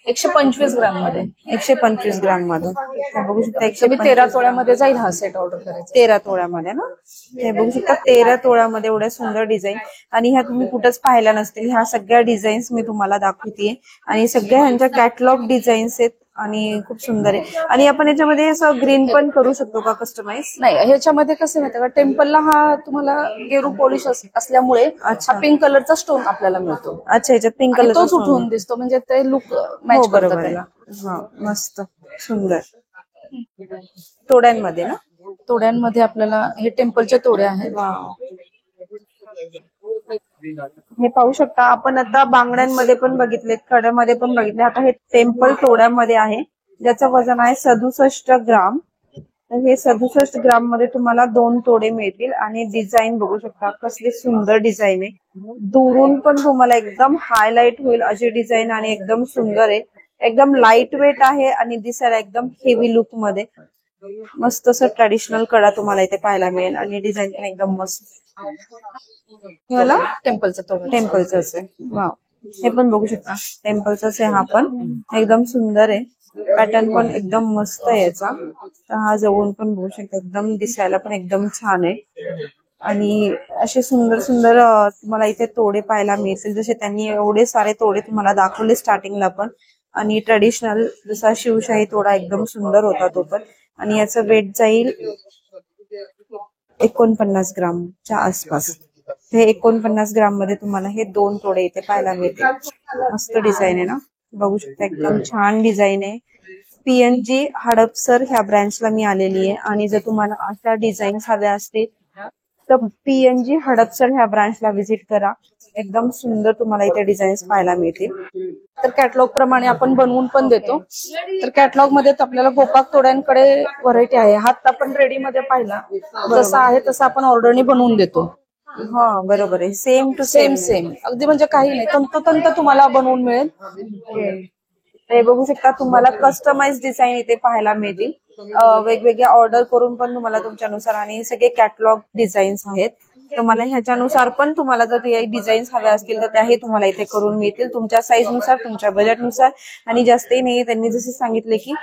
125 ग्राम मध्ये. 125 ग्राम मध्ये बघू शकता. 13 तोळ्यामध्ये जाईल हा सेट ऑर्डर करायचा. 13 तोळ्यामध्ये ना, हे बघू शकता 13 तोळ्यामध्ये एवढ्या सुंदर डिझाईन. आणि ह्या तुम्ही कुठंच पाहिल्या नसतील, ह्या सगळ्या डिझाईन्स मी तुम्हाला दाखवतेय. आणि सगळ्या ह्यांच्या कॅटलॉग डिझाईन्स आहेत आणि खूप सुंदर आहे. आणि आपण याच्यामध्ये असं ग्रीन पण करू शकतो का कस्टमाइज? नाही, ह्याच्यामध्ये कसं माहिती का, टेम्पलला हा तुम्हाला गेरू पॉलिश असल्यामुळे पिंक कलरचा स्टोन आपल्याला मिळतो. अच्छा, याच्यात पिंक कलर तोच उठून दिसतो, म्हणजे ते लुक मॅच बरोबर आहे. मस्त सुंदर. तोड्यांमध्ये ना, तोड्यांमध्ये आपल्याला हे टेम्पलचे तोडे आहेत. हे पाहू शकता आपण. आता बांगड्यांमध्ये पण बघितले, कड्यामध्ये पण बघितले, आता हे टेम्पल तोड्यामध्ये आहे ज्याचं वजन आहे 67 ग्राम. तर हे 67 ग्राम मध्ये तुम्हाला 2 तोडे मिळतील. आणि डिझाईन बघू शकता कसली सुंदर डिझाईन आहे. दुरून पण तुम्हाला एकदम हायलाइट होईल अशी डिझाईन आणि एकदम सुंदर आहे. एकदम लाईट वेट आहे आणि दिसायला एकदम हेवी लुक मध्ये मस्त असं ट्रॅडिशनल कडा तुम्हाला इथे पाहायला मिळेल. आणि डिझाईन पण एकदम मस्त. मला टेम्पलचं आहे. वाव, हे पण बघू शकता टेम्पलचंच आहे. हा पण एकदम सुंदर आहे. पॅटर्न पण एकदम मस्त आहे याचा. तर हा जवळून पण बघू शकता, एकदम दिसायला पण एकदम छान आहे. आणि असे सुंदर सुंदर तुम्हाला इथे तोडे पाहायला मिळतील. जसे त्यांनी एवढे सारे तोडे तुम्हाला दाखवले स्टार्टिंगला पण. आणि ट्रेडिशनल जसा शिवशाही तोडा एकदम सुंदर होता तो पण. आणि याचं वेट जाईल 49 ग्रामच्या आसपास. हे 49 ग्राम मध्ये तुम्हाला हे 2 तोडे इथे पाहायला मिळतील. मस्त डिझाईन आहे ना, बघू शकता एकदम छान डिझाईन आहे. PNG हडपसर ह्या ब्रँचला मी आलेली आहे. आणि जर तुम्हाला अशा डिझाईन्स हव्या असतील तर PNG हडपसर ह्या ब्रांचला व्हिजिट करा. एकदम सुंदर तुम्हाला इथे डिझाईन्स पाहायला मिळतील. तर कॅटलॉग प्रमाणे आपण बनवून पण देतो. तर कॅटलॉग मध्ये आपल्याला गोपाक तोड्यांकडे व्हरायटी आहे. हात आपण रेडी मध्ये पाहिला, जसा आहे तसा आपण ऑर्डरनी बनवून देतो. हा बरोबर आहे, सेम टू सेम सेम अगदी म्हणजे काही नाही, तंतोतंत तुम्हाला बनवून मिळेल. हे बघू शकता, तुम्हाला कस्टमाइज डिझाईन इथे पाहायला मिळतील. वेगवेगळ्या ऑर्डर करून पण तुम्हाला तुमच्यानुसार, आणि हे सगळे कॅटलॉग डिझाईन्स आहेत. तुम्हाला ह्याच्यानुसार पण तुम्हाला जर काही डिझाईन्स हव्या असतील तर त्याही तुम्हाला इथे करून मिळतील, तुमच्या साईज नुसार, तुमच्या बजेटनुसार. आणि जास्तही नाही, त्यांनी जसे सांगितले की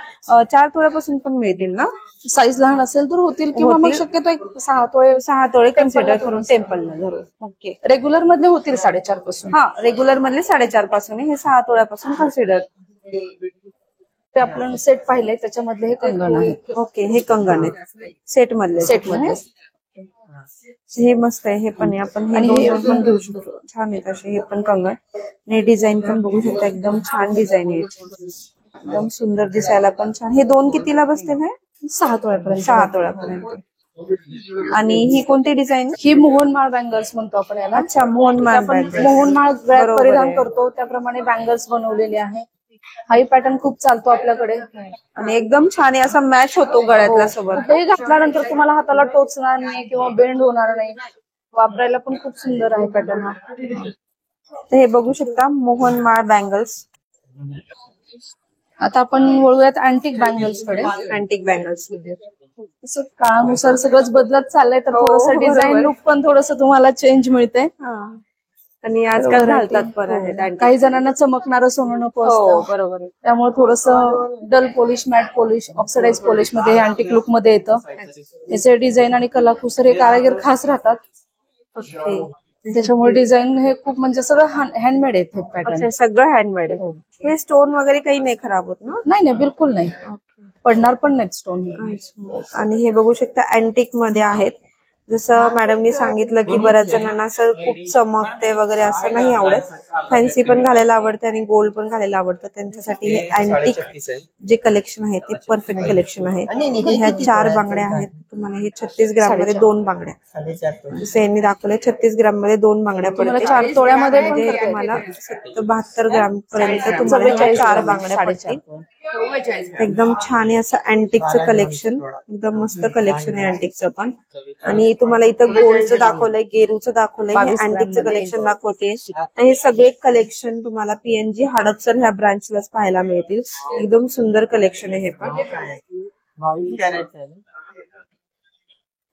4 तोळ्यापासून पण मिळतील ना. साईज लहान असेल तर होतील, किंवा मग शक्यतो एक 6 तोळे 6 तोळे कन्सिडर करून टेम्पलला धरून. ओके. रेग्युलर मधले होतील 4.5 पासून. हा, रेग्युलर मधले 4.5 पासून, हे 6 तोळ्यापासून कन्सिडर. ते आपण सेट पाहिले त्याच्यामधले हे कंगण आहे. ओके, हे कंगण आहे सेट मधले. हे मस्त आहे, हे पण आहे. आपण हे दोन पण घेऊ शकतो, छान आहे तसे हे पण कंगण. हे डिझाईन पण बघू शकता, एकदम छान डिझाईन आहे, एकदम सुंदर दिसायला पण छान. हे 2 कितीला बसतील? हे 6 तोळ्यापर्यंत. 6 तोळ्यापर्यंत. आणि ही कोणती डिझाईन? ही मोहनमाळ बँगल्स म्हणतो आपण याला. अच्छा, मोहनमाळ. आपण मोहनमाळ गळ्यात परिधान करतो त्याप्रमाणे बँगल्स बनवलेले आहे. हाही पॅटर्न खूप चालतो आपल्याकडे आणि एकदम छान आहे, असा मॅच होतो गळ्यातल्या सोबत. हे घातल्यानंतर तुम्हाला हाताला टोचणार नाही किंवा बेंड होणार नाही, वापरायला पण खूप सुंदर आहे पॅटर्न हा. तर हे बघू शकता, मोहनमाळ बँगल्स. आता आपण वळूयात अँटिक बँगल्स कडे. अँटिक बँगल्स तसं काळानुसार सगळंच बदलत चाललंय, तर थोडंसं डिझाईन लुक पण थोडस तुम्हाला चेंज मिळते. आणि आजकाल घालतात पण आहेत. काही जणांना चमकणारं सोनं नको असतं, बरोबर आहे. त्यामुळे थोडस dull polish, matte polish, oxidise polish मध्ये हे अँटिक लुक मध्ये येतं. याचे डिझाईन आणि कलाकुसर हे कारागीर खास राहतात, त्याच्यामुळे डिझाईन हे खूप म्हणजे सगळं हँडमेड आहे. हे पॅटर्न सगळं हँडमेड आहे. हे स्टोन वगैरे काही नाही खराब होत ना? नाही, बिलकुल नाही, पडणार पण नाहीत स्टोन. आणि हे बघू शकता, अँटिक मध्ये आहेत. जसं मॅडमनी सांगितलं की बऱ्याच जणांना असं खूप चमकते वगैरे असं नाही आवडत, फॅन्सी पण घालायला आवडते आणि गोल्ड पण घालायला आवडतं. त्यांच्यासाठी हे अँटिक जे कलेक्शन आहे ते परफेक्ट कलेक्शन आहे. ह्या 4 बांगड्या आहेत, तुम्हाला हे 36 ग्राम मध्ये 2 बांगड्या, जसं यांनी दाखवलंय 36 ग्राम मध्ये 2 बांगड्या पडते. 4 तोळ्यामध्ये म्हणजे तुम्हाला 72 ग्राम पर्यंत तुम्हाला 4 बांगड्या पडतील. एकदम छान आहे असं अँटिकचं कलेक्शन, एकदम मस्त कलेक्शन आहे अँटिकचं पण. आणि तुम्हाला इथं गोल्डचं दाखवलंय, गेरूचं दाखवलंय, हे अँटिकचं कलेक्शन दाखवते. हे सगळे कलेक्शन तुम्हाला पीएनजी हडपसर ह्या ब्रांचलाच पाहायला मिळतील. एकदम सुंदर कलेक्शन आहे हे पण.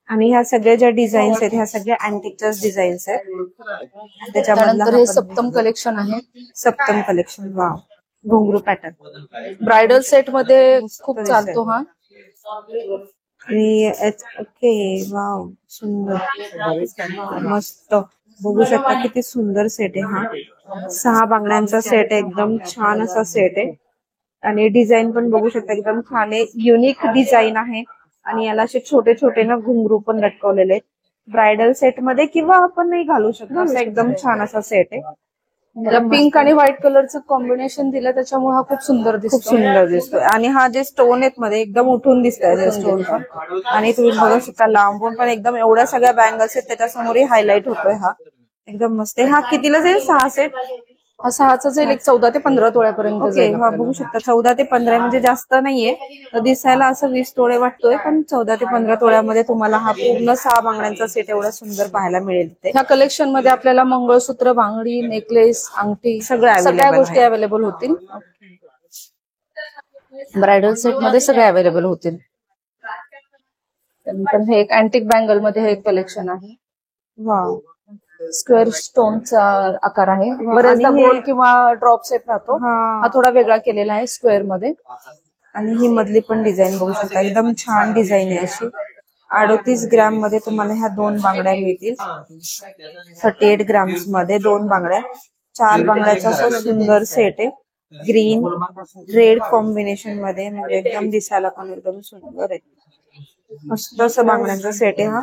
आणि ह्या सगळ्या ज्या डिझाईन्स आहेत ह्या सगळ्या अँटिकच्याच डिझाईन्स आहेत. त्याच्यामधलं हे सप्तम कलेक्शन आहे. सप्तम कलेक्शन, वाव, घुंगरू पॅटर्न ब्रायडल सेट मध्ये खूप चालतो हा. आणि ओके, वाव, सुंदर, मस्त. बघू शकता किती सुंदर सेट आहे हा. 6 बांगड्यांचा सेट आहे, एकदम छान असा सेट आहे. आणि डिझाईन पण बघू शकता, एकदम छान आहे, युनिक डिझाईन आहे. आणि याला असे छोटे छोटे ना घुंगरू पण लटकवलेले आहेत. ब्रायडल सेट मध्ये किंवा आपण नाही घालू शकतो, असं एकदम छान असा सेट आहे. पिंक आणि व्हाईट कलरचं कॉम्बिनेशन दिलं त्याच्यामुळे हा खूप सुंदर दिसतो. खूप सुंदर दिसतोय. आणि हा जे स्टोन आहेत मध्ये एकदम उठून दिसतोय स्टोन पण. आणि तुम्ही बघू शकता लांबून पण एकदम एवढ्या सगळ्या बँगल्स आहेत त्याच्यासमोरही हायलाइट होतोय हा. एकदम मस्त आहे. हा कितीला जाईल? 6 सेट? हा 6चा जाईल, एक 14 ते 15 तोळ्यापर्यंत ओके, हा बघू शकता 14 ते 15 म्हणजे जास्त नाहीये. दिसायला असं 20 तोळे वाटतोय, पण 14 ते 15 तोळ्यामध्ये तुम्हाला हा पूर्ण 6 बांगड्यांचा सेट एवढा सुंदर पाहायला मिळेल. ह्या कलेक्शन मध्ये आपल्याला मंगळसूत्र, बांगडी, नेकलेस, अंगठी सगळ्या गोष्टी अवेलेबल होतील. ब्रायडल सेट मध्ये सगळे अवेलेबल होतील. त्यानंतर हे एक अँटिक बँगल मध्ये हे एक कलेक्शन आहे. वाव, स्क्वेअर स्टोनचा आकार आहे. बरेचदा गोल्ड किंवा ड्रॉप सेट राहतो, हा थोडा वेगळा केलेला आहे स्क्वेअर मध्ये. आणि ही मधली पण डिझाईन बघू शकता, एकदम छान डिझाईन आहे अशी. 38 ग्राम मध्ये तुम्हाला ह्या 2 बांगड्या मिळतील. 38 ग्राम्स मध्ये 2 बांगड्या, 4 बांगड्याचा असा सुंदर सेट आहे. ग्रीन रेड कॉम्बिनेशन मध्ये, म्हणजे एकदम दिसायला पण एकदम सुंदर आहे. मस्त असं बांगड्यांचा सेट आहे हा.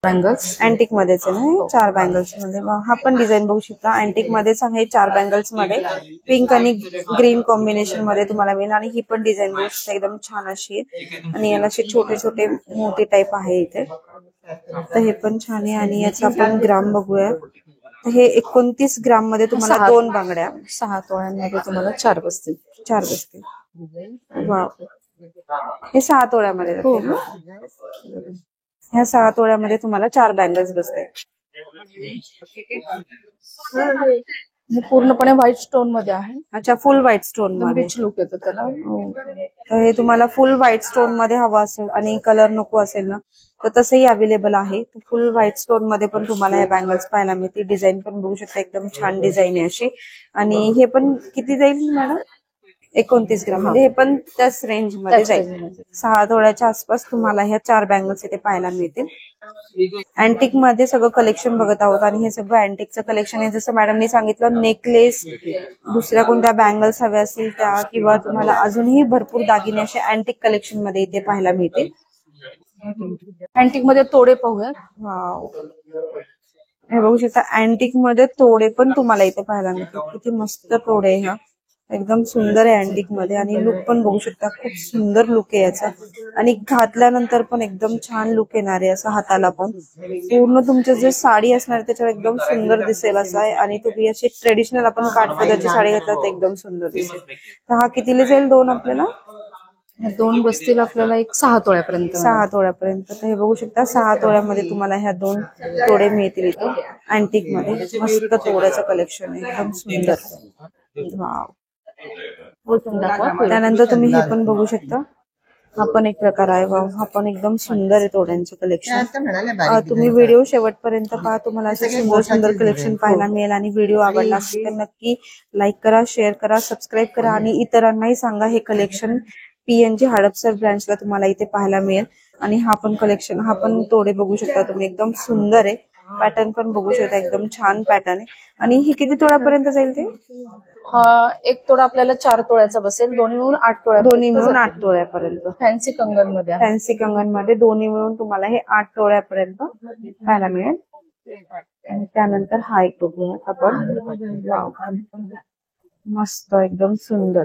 बँगल्स अँटिक मध्येच आहे ना, 4 बँगल्स मध्ये. हा पण डिझाईन बघू शकता, अँटिक मध्येच आहे. 4 बँगल्स मध्ये पिंक आणि ग्रीन कॉम्बिनेशन मध्ये तुम्हाला मिळेल. आणि ही पण डिझाईन बघू शकता, एकदम छान अशी आहे. आणि याला असे छोटे छोटे मोठे टाईप आहे इथे, तर हे पण छान आहे. आणि याचा आपण ग्राम बघूया. हे 29 ग्राम मध्ये तुम्हाला 2 बांगड्या, 6 तोळ्यांमध्ये तुम्हाला 4 बसतील. 4 बसतील. वाव, हे 6 तोळ्यामध्ये जातील. ह्या 6 तोळ्यामध्ये तुम्हाला 4 बँगल्स बसते. हे पूर्णपणे व्हाईट स्टोन मध्ये आहे. अच्छा, फुल व्हाईट स्टोन मध्ये. रिच लुक येतो त्याला. तर हे तुम्हाला फुल व्हाईट स्टोन मध्ये हवं असेल आणि कलर नको असेल ना, तर तसंही अवेलेबल आहे. फुल व्हाईट स्टोन मध्ये पण तुम्हाला हे बँगल्स पाहायला मिळतील. डिझाईन पण बघू शकता, एकदम छान डिझाईन आहे अशी. आणि हे पण किती जाईल मॅडम? 29 ग्राम. म्हणजे हे पण त्याच रेंज मध्ये जाईल. 6 तोळ्याच्या आसपास तुम्हाला ह्या 4 बँगल्स इथे पाहायला मिळतील. अँटिक मध्ये सगळं कलेक्शन बघत आहोत आणि हे सगळं अँटिकचं कलेक्शन आहे. जसं मॅडमनी सांगितलं, नेकलेस, दुसऱ्या कोणत्या बँगल्स हव्या असतील त्या, किंवा तुम्हाला अजूनही भरपूर दागिने असे अँटिक कलेक्शन मध्ये इथे पाहायला मिळतील. अँटिक मध्ये तोडे पाहूयात. वाव, हे बघू शकता, अँटिक मध्ये तोडे पण तुम्हाला इथे पाहायला मिळतील. किती मस्त तोडे आहे. हा एकदम सुंदर आहे अँटिक मध्ये. आणि लुक पण बघू शकता, खूप सुंदर लुक आहे याचा. आणि घातल्यानंतर पण एकदम छान लुक येणार आहे असं. हाताला पण पूर्ण तुमचं जे साडी असणार त्याच्यावर एकदम सुंदर दिसेल असं आहे. आणि तुम्ही अशी ट्रेडिशनल आपण काठपदराची साडी घातला तर एकदम सुंदर दिसेल. तर हा कितीला जाईल? 2 आपल्याला? 2 बसतील आपल्याला एक 6 तोळ्यापर्यंत. 6 तोळ्यापर्यंत. तर हे बघू शकता, 6 तोळ्यामध्ये तुम्हाला ह्या 2 तोडे मिळतील इथे अँटिक मध्ये. मस्त तोड्याचं कलेक्शन आहे, एकदम सुंदर. वाव. त्यानंतर तुम्ही हे पण बघू शकता, हा पण एक प्रकार आहे. वाव, हा पण एकदम सुंदर आहे तोड्यांचं कलेक्शन. तुम्ही व्हिडिओ शेवटपर्यंत पहा, तुम्हाला असे सुंदर सुंदर कलेक्शन पाहायला मिळेल. आणि व्हिडिओ आवडला असेल तर नक्की लाईक करा, शेअर करा, सबस्क्राईब करा आणि इतरांनाही सांगा. हे कलेक्शन PNG हडपसर ब्रांचला तुम्हाला इथे पाहायला मिळेल. आणि हा पण कलेक्शन, हा पण तोडे बघू शकता तुम्ही, एकदम सुंदर आहे. पॅटर्न पण बघू शकता, एकदम छान पॅटर्न आहे. आणि हे किती तोळ्यापर्यंत जाईल ते? हा एक तोडा आपल्याला 4 तोळ्याचा बसेल. दोन्ही मिळून 8 तोळ्या. दोन्ही मिळून 8 तोळ्यापर्यंत. फॅन्सी कंगन मध्ये. फॅन्सी कंगन मध्ये दोन्ही मिळून तुम्हाला हे 8 तोळ्यापर्यंत पाहायला मिळेल. आणि त्यानंतर हा एक बघूया आपण. मस्त, एकदम सुंदर,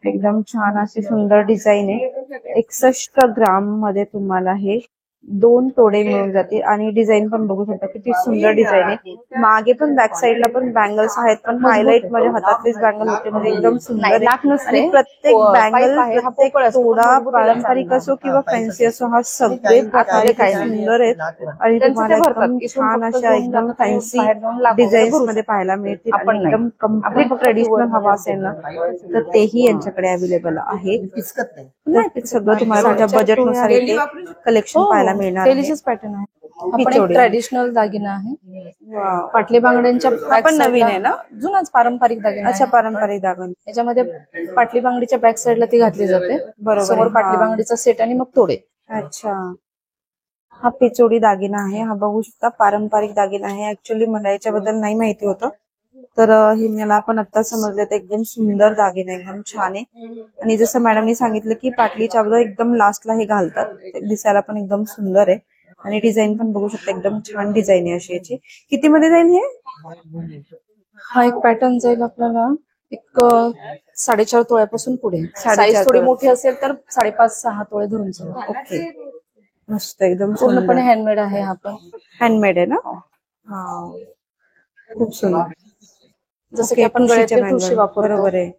एकदम छान अशी सुंदर डिझाईन आहे. 61 ग्राम मध्ये तुम्हाला हे 2 तोडे मिळून जातील. आणि डिझाईन पण बघू शकता, किती सुंदर डिझाईन आहे. मागे पण बॅक साईडला पण बँगल्स आहेत, पण हायलाइट माझ्या हातातलीच बँगल होते, म्हणजे एकदम सुंदर आहे. आणि प्रत्येक बँगल, प्रत्येक तोडा पारंपरिक असो किंवा फॅन्सी असो, हा सगळे प्रकारे काय सुंदर आहेत. आणि तुम्हाला एकदम छान अशा एकदम फॅन्सी डिझाईन्स मध्ये पाहायला मिळतील. आणि एकदम कम्प्लीट ट्रेडिशनल हवा असेल ना, तर तेही यांच्याकडे अवेलेबल आहे. नाही, सगळं तुम्हाला तुमच्या बजेटनुसार इथे कलेक्शन पाहायला मिळणार आहे. पॅटर्न आहे. आपण एक ट्रेडिशनल दागिना आहे. पाटली बांगड्यांच्या पण नवीन आहे ना? जुनाच पारंपरिक दागिना. अच्छा, पारंपरिक दागिना. याच्यामध्ये पाटली बांगडीच्या बॅक साईडला ती घातली जाते. बरोबर. समोर पाटली बांगडीचा सेट आणि मग तोडे. अच्छा, हा पिचोडी दागिना आहे. हा बघू शकता, पारंपरिक दागिना आहे. ऍक्च्युअली मला याच्याबद्दल नाही माहिती होतं, तर हे मला पण आता समजलं. तर एकदम सुंदर दागिना, एकदम छान आहे. आणि जसं मॅडमनी सांगितलं की पाटलीच्या अगोदर एकदम लास्टला हे घालतात, दिसायला पण एकदम सुंदर आहे. आणि डिझाईन पण बघू शकता, एकदम छान डिझाईन आहे अशी याची. किती मध्ये जाईल हे? हा एक पॅटर्न जाईल आपल्याला एक 4.5 तोळ्यापासून पुढे. साईज थोडी मोठी असेल तर 5.5-6 तोळे धरून जाईल. ओके, मस्त, एकदम पूर्णपणे हँडमेड आहे. हा पण हँडमेड आहे ना? हा, खूप सुंदर. जसं की आपण गळ्यातली ठुशी वापरतो. बरोबर आहे.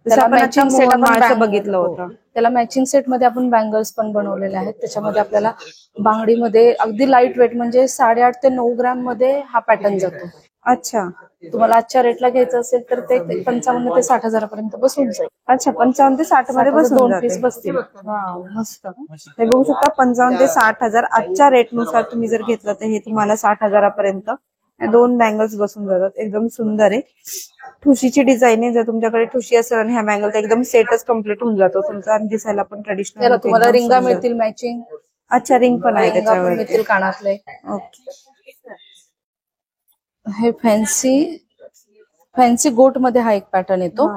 त्याला मॅचिंग सेट आपण बघितलं होतं. त्याला मॅचिंग सेट मध्ये आपण बँगल्स पण बनवलेले आहेत. त्याच्यामध्ये आपल्याला बांगडीमध्ये अगदी लाईट वेट म्हणजे 8.5 ते 9 ग्राम मध्ये हा पॅटर्न जातो. अच्छा, तुम्हाला आजच्या रेटला घ्यायचं असेल तर ते 55 ते 60 हजारापर्यंत बसून जाईल. अच्छा, 55 ते 60 मध्ये बसून 2 पीस बसतील. मस्त. हे बघू शकता, 55 ते 60 हजार आजच्या रेटनुसार तुम्ही जर घेतलं तर हे तुम्हाला 60 हजारापर्यंत 2 बँगल्स बसून जातात. एकदम सुंदर आहे. ठुशीची डिझाईन आहे. जर तुमच्याकडे ठुशी असेल आणि ह्या बँगल तर एकदम सेटच कम्प्लीट होऊन जातो तुमचा. आणि दिसायला पण ट्रेडिशनल. तुम्हाला रिंगा मिळतील मॅचिंग. अच्छा, रिंग पण आहे त्याच्यावर मिळतील कानातले. ओके. हे फॅन्सी गोट मध्ये हा एक पॅटर्न येतो.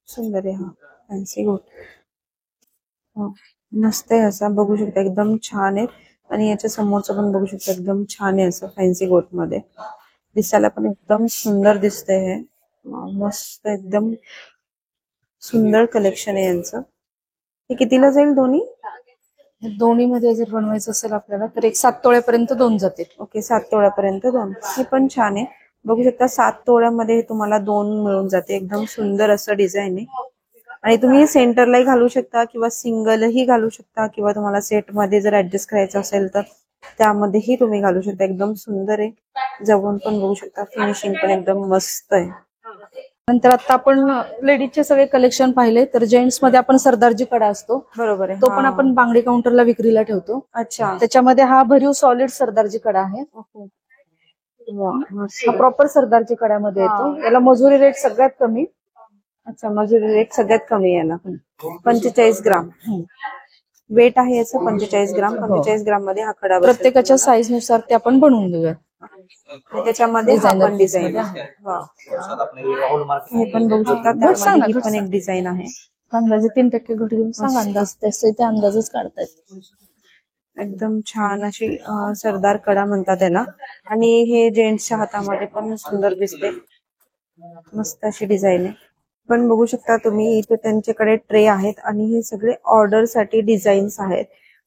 सुंदर आहे हा फॅन्सी गोट. मस्त आहे असा, बघू शकता, एकदम छान आहे. आणि याच्या समोरचं पण बघू शकता, एकदम छान आहे असं फॅन्सी गोट मध्ये. दिसायला पण एकदम सुंदर दिसतंय हे. मस्त, एकदम सुंदर कलेक्शन आहे यांचं. हे कितीला जाईल दोन्ही? दोन्ही मध्ये जर बनवायचं असेल आपल्याला तर एक 7 तोळ्यापर्यंत 2 जातील. ओके, 7 तोळ्यापर्यंत 2. हे पण छान आहे. बघू शकता, 7 तोळ्यामध्ये तुम्हाला 2 मिळून जाते. एकदम सुंदर असं डिझाईन आहे. आणि तुम्ही सेंटरलाही घालू शकता किंवा सिंगलही घालू शकता किंवा तुम्हाला सेट मध्ये जर ऍडजस्ट करायचं असेल तर त्यामध्येही तुम्ही घालू शकता. एकदम सुंदर आहे, जवळून पण बघू शकता, फिनिशिंग पण एकदम मस्त आहे. नंतर आता आपण लेडीजचे सगळे कलेक्शन पाहिले, तर जेंट्स मध्ये आपण सरदारजी कडा असतो, बरोबर आहे. तो पण आपण बांगडी काउंटरला विक्रीला ठेवतो. अच्छा. त्याच्यामध्ये हा भरीव सॉलिड सरदारजी कडा आहे. हा प्रॉपर सरदारजी कड्यामध्ये येतो. याला मजुरी रेट सगळ्यात कमी. अच्छा, मजुरी रेट सगळ्यात कमी आहे ना. 45 ग्राम वेट आहे याचं. 45 ग्राम. 45 ग्राम मध्ये हा कडा बसतो. प्रत्येकाच्या साईज नुसार ते आपण बनवून देऊया. त्याच्यामध्ये हा पण डिझाईन आहे. हे पण बघू शकता, त्यामध्ये ही पण एक डिझाइन आहे. अंदाजे 3% घट घेऊन सांग अंदाज, त्याचे ते अंदाजच काढतायत. एकदम छान अशी सरदार कडा म्हणतात त्याला. आणि हे जेंट्सच्या हातामध्ये पण सुंदर दिसते, मस्त अशी डिझाईन आहे. पण बघू शकता तुम्ही इथे त्यांच्याकडे ट्रे आहेत आणि हे सगळे ऑर्डर साठी डिझाईन्स आहेत.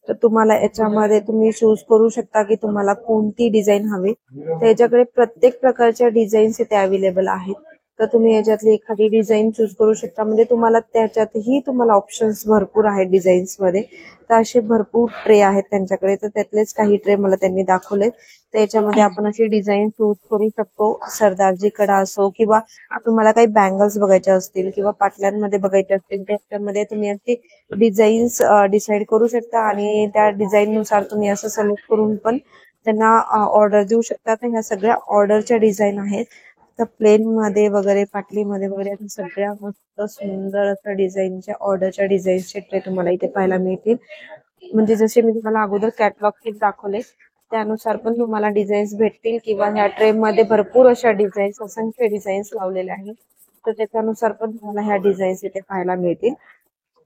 तर तुम्हाला याच्यामध्ये तुम्ही चूज करू शकता की तुम्हाला कोणती डिझाईन हवी. त्याच्याकडे प्रत्येक प्रकारच्या डिझाईन्स इथे अवेलेबल आहेत. तर तुम्ही याच्यातली एखादी डिझाईन चूज करू शकता. म्हणजे तुम्हाला त्याच्यातही तुम्हाला ऑप्शन्स भरपूर आहेत डिझाईन्स मध्ये. तर असे भरपूर ट्रे आहेत त्यांच्याकडे. तर त्यातलेच काही ट्रे मला त्यांनी दाखवले. तर याच्यामध्ये आपण अशी डिझाईन चूज करू शकतो. सरदारजी कडा असो किंवा तुम्हाला काही बँगल्स बघायच्या असतील किंवा पाटल्यांमध्ये बघायचे असतील, त्याच्यामध्ये तुम्ही अशी डिझाईन्स डिसाईड करू शकता आणि त्या डिझाईन नुसार तुम्ही असं सिलेक्ट करून पण त्यांना ऑर्डर देऊ शकता. तर ह्या सगळ्या ऑर्डरच्या डिझाईन आहेत. तर प्लेन मध्ये वगैरे, पाटलीमध्ये वगैरे सगळ्या मस्त सुंदर असं डिझाईनच्या ऑर्डरच्या डिझाईनचे ट्रे तुम्हाला इथे पाहायला मिळतील. म्हणजे जसे मी तुम्हाला अगोदर कॅटलॉग दाखवले त्यानुसार पण तुम्हाला डिझाईन्स भेटतील किंवा ह्या ट्रे मध्ये भरपूर अशा डिझाईन्स, असंख्य डिझाईन्स लावलेल्या आहेत. तर त्याच्यानुसार पण तुम्हाला ह्या डिझाईन्स इथे पाहायला मिळतील.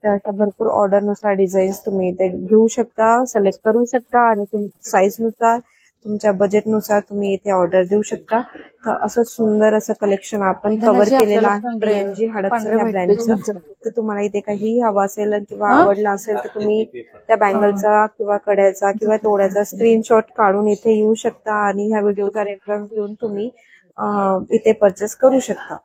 तर अशा भरपूर ऑर्डर नुसार डिझाईन्स तुम्ही इथे घेऊ शकता, सिलेक्ट करू शकता आणि तुमच्या साईज नुसार, तुमच्या बजेट नुसार तुम्ही इथे ऑर्डर देऊ शकता. तर असं सुंदर असं कलेक्शन आपण कव्हर केलेलं आहे ब्रँडजी हडपसर या ब्रँडचं. तर तुम्हाला इथे काही हवा असेल किंवा आवडला असेल तर तुम्ही त्या बँगलचा किंवा कड्याचा किंवा तोड्याचा स्क्रीनशॉट काढून इथे येऊ शकता आणि ह्या व्हिडिओचा रेफरन्स घेऊन तुम्ही इथे परचेस करू शकता.